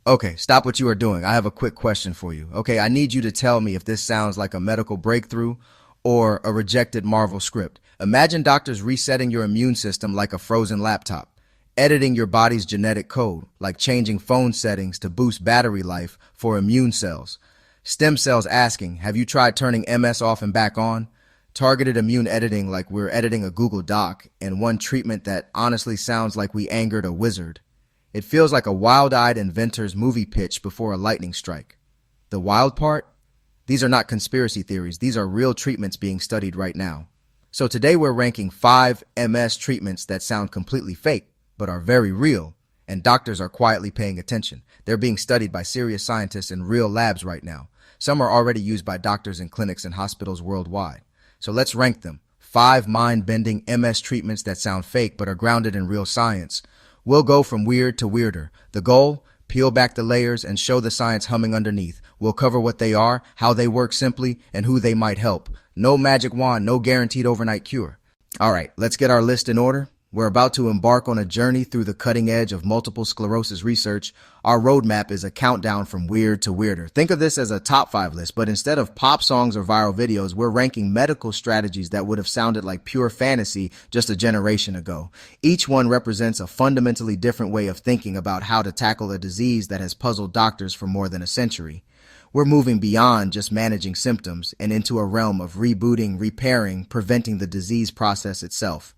Okay, stop what you are doing. I have a quick question for you. Okay, I need you to tell me if this sounds like a medical breakthrough or a rejected Marvel script. Imagine doctors resetting your immune system like a frozen laptop, editing your body's genetic code, like changing phone settings to boost battery life for immune cells. Stem cells asking, have you tried turning MS off and back on? Targeted immune editing like we're editing a Google Doc, and one treatment that honestly sounds like we angered a wizard. It feels like a wild-eyed inventor's movie pitch before a lightning strike. The wild part? These are not conspiracy theories. These are real treatments being studied right now. So today we're ranking 5 MS treatments that sound completely fake, but are very real, and doctors are quietly paying attention. They're being studied by serious scientists in real labs right now. Some are already used by doctors in clinics and hospitals worldwide. So let's rank them. 5 mind-bending MS treatments that sound fake but are grounded in real science. We'll go from weird to weirder. The goal? Peel back the layers and show the science humming underneath. We'll cover what they are, how they work simply, and who they might help. No magic wand, no guaranteed overnight cure. All right, let's get our list in order. We're about to embark on a journey through the cutting edge of multiple sclerosis research. Our roadmap is a countdown from weird to weirder. Think of this as a top 5 list, but instead of pop songs or viral videos, we're ranking medical strategies that would have sounded like pure fantasy just a generation ago. Each one represents a fundamentally different way of thinking about how to tackle a disease that has puzzled doctors for more than a century. We're moving beyond just managing symptoms and into a realm of rebooting, repairing, preventing the disease process itself.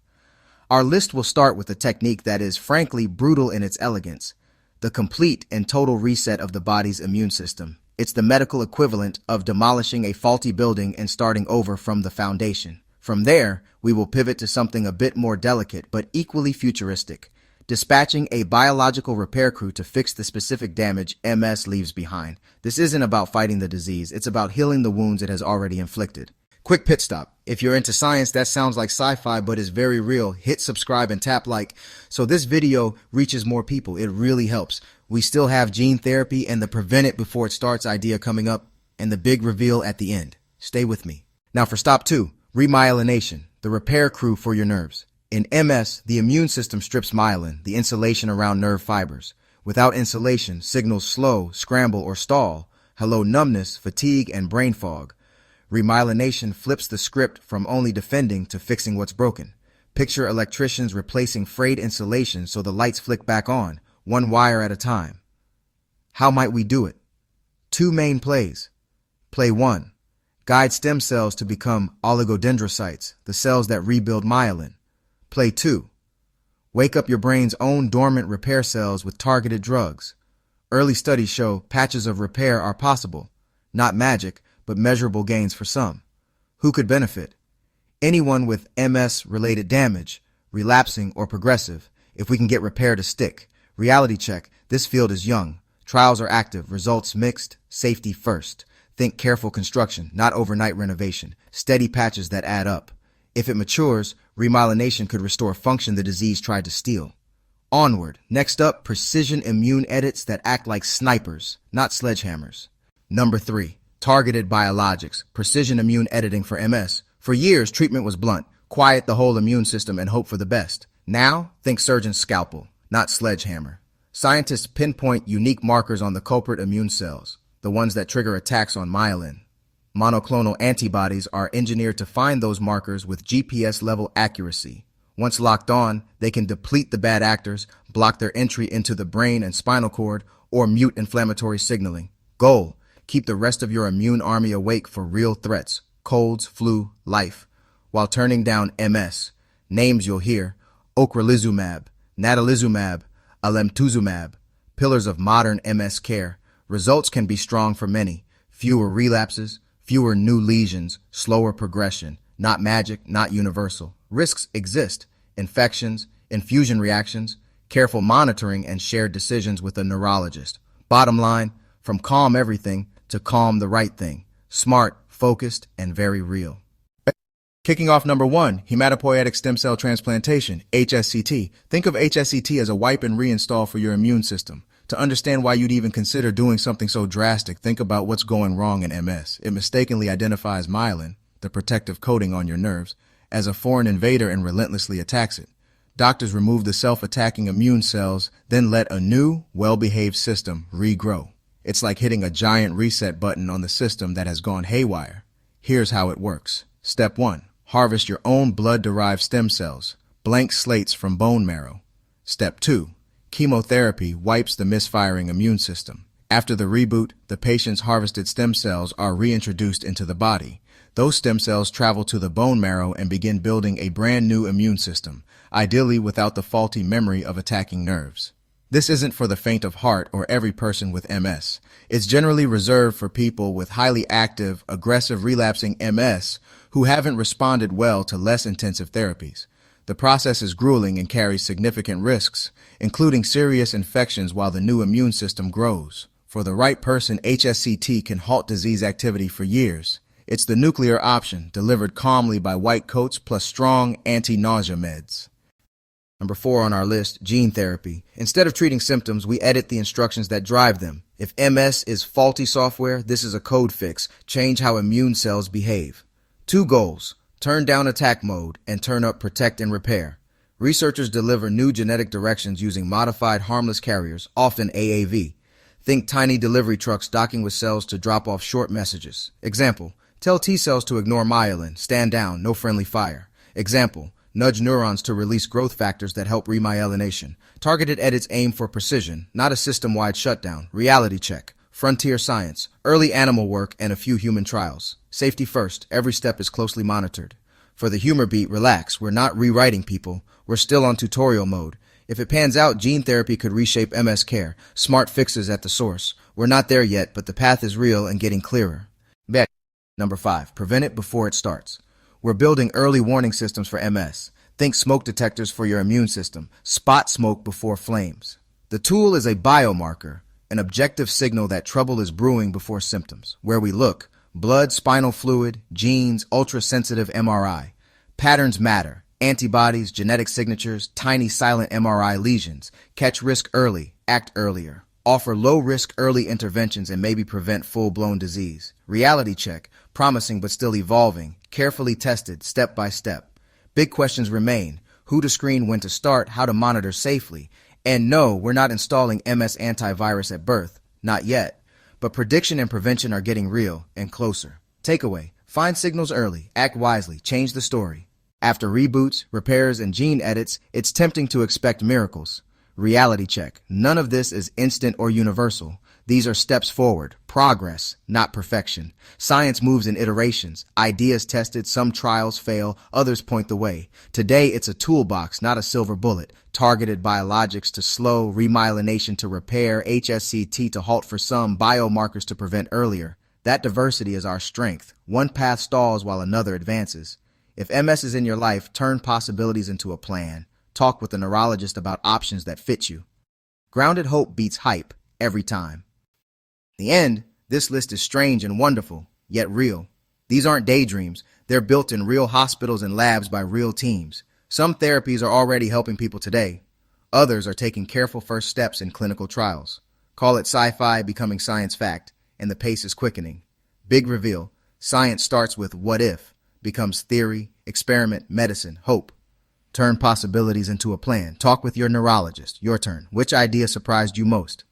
Our list will start with a technique that is, frankly, brutal in its elegance: the complete and total reset of the body's immune system. It's the medical equivalent of demolishing a faulty building and starting over from the foundation. From there, we will pivot to something a bit more delicate but equally futuristic: dispatching a biological repair crew to fix the specific damage MS leaves behind. This isn't about fighting the disease, it's about healing the wounds it has already inflicted. Quick pit stop. If you're into science, that sounds like sci-fi but is very real. Hit subscribe and tap like so this video reaches more people. It really helps. We still have gene therapy and the prevent it before it starts idea coming up, and the big reveal at the end. Stay with me. Now for stop 2, remyelination, the repair crew for your nerves. In MS, the immune system strips myelin, the insulation around nerve fibers. Without insulation, signals slow, scramble, or stall. Hello numbness, fatigue, and brain fog. Remyelination flips the script from only defending to fixing what's broken. Picture electricians replacing frayed insulation so the lights flick back on, one wire at a time. How might we do it? 2 main plays. Play 1. Guide stem cells to become oligodendrocytes, the cells that rebuild myelin. Play 2. Wake up your brain's own dormant repair cells with targeted drugs. Early studies show patches of repair are possible. Not magic, but measurable gains for some. Who could benefit? Anyone with MS-related damage, relapsing or progressive, if we can get repair to stick. Reality check, this field is young. Trials are active, results mixed, safety first. Think careful construction, not overnight renovation. Steady patches that add up. If it matures, remyelination could restore function the disease tried to steal. Onward. Next up, precision immune edits that act like snipers, not sledgehammers. Number 3. Targeted biologics, precision immune editing for MS. For years, treatment was blunt: quiet the whole immune system and hope for the best. Now, think surgeon's scalpel, not sledgehammer. Scientists pinpoint unique markers on the culprit immune cells, the ones that trigger attacks on myelin. Monoclonal antibodies are engineered to find those markers with GPS-level accuracy. Once locked on, they can deplete the bad actors, block their entry into the brain and spinal cord, or mute inflammatory signaling. Goal: keep the rest of your immune army awake for real threats, colds, flu, life, while turning down MS. Names you'll hear: ocrelizumab, natalizumab, alemtuzumab, pillars of modern MS care. Results can be strong for many: fewer relapses, fewer new lesions, slower progression. Not magic, not universal. Risks exist: infections, infusion reactions, careful monitoring, and shared decisions with a neurologist. Bottom line, from calm everything to calm the right thing. Smart, focused, and very real. Kicking off number 1, hematopoietic stem cell transplantation, HSCT. Think of HSCT as a wipe and reinstall for your immune system. To understand why you'd even consider doing something so drastic, think about what's going wrong in MS. It mistakenly identifies myelin, the protective coating on your nerves, as a foreign invader and relentlessly attacks it. Doctors remove the self-attacking immune cells, then let a new, well-behaved system regrow. It's like hitting a giant reset button on the system that has gone haywire. Here's how it works. Step 1. Harvest your own blood-derived stem cells, blank slates from bone marrow. Step 2. Chemotherapy wipes the misfiring immune system. After the reboot, the patient's harvested stem cells are reintroduced into the body. Those stem cells travel to the bone marrow and begin building a brand new immune system, ideally without the faulty memory of attacking nerves. This isn't for the faint of heart or every person with MS. It's generally reserved for people with highly active, aggressive relapsing MS who haven't responded well to less intensive therapies. The process is grueling and carries significant risks, including serious infections while the new immune system grows. For the right person, HSCT can halt disease activity for years. It's the nuclear option, delivered calmly by white coats plus strong anti-nausea meds. Number 4 on our list, gene therapy. Instead of treating symptoms, we edit the instructions that drive them. If MS is faulty software, this is a code fix. Change how immune cells behave. 2 goals: turn down attack mode and turn up protect and repair. Researchers deliver new genetic directions using modified harmless carriers, often AAV. Think tiny delivery trucks docking with cells to drop off short messages. Example: tell T cells to ignore myelin, stand down, no friendly fire. Example: nudge neurons to release growth factors that help remyelination. Targeted edits aim for precision, not a system-wide shutdown. Reality check. Frontier science. Early animal work and a few human trials. Safety first. Every step is closely monitored. For the humor beat, relax. We're not rewriting people. We're still on tutorial mode. If it pans out, gene therapy could reshape MS care. Smart fixes at the source. We're not there yet, but the path is real and getting clearer. Number 5. Prevent it before it starts. We're building early warning systems for MS. Think smoke detectors for your immune system. Spot smoke before flames. The tool is a biomarker, an objective signal that trouble is brewing before symptoms. Where we look: blood, spinal fluid, genes, ultra-sensitive MRI. Patterns matter. Antibodies, genetic signatures, tiny silent MRI lesions. Catch risk early, act earlier. Offer low-risk early interventions and maybe prevent full-blown disease. Reality check. Promising but still evolving. Carefully tested, step by step. Big questions remain: who to screen, when to start, how to monitor safely. And no, we're not installing MS antivirus at birth. Not yet. But prediction and prevention are getting real and closer. Takeaway: find signals early, act wisely, change the story. After reboots, repairs, and gene edits, it's tempting to expect miracles. Reality check. None of this is instant or universal. These are steps forward, progress, not perfection. Science moves in iterations. Ideas tested, some trials fail, others point the way. Today, it's a toolbox, not a silver bullet. Targeted biologics to slow, remyelination to repair, HSCT to halt for some, biomarkers to prevent earlier. That diversity is our strength. One path stalls while another advances. If MS is in your life, turn possibilities into a plan. Talk with a neurologist about options that fit you. Grounded hope beats hype every time. In the end, this list is strange and wonderful, yet real. These aren't daydreams. They're built in real hospitals and labs by real teams. Some therapies are already helping people today. Others are taking careful first steps in clinical trials. Call it sci-fi becoming science fact, and the pace is quickening. Big reveal: science starts with what if, becomes theory, experiment, medicine, hope. Turn possibilities into a plan. Talk with your neurologist. Your turn. Which idea surprised you most?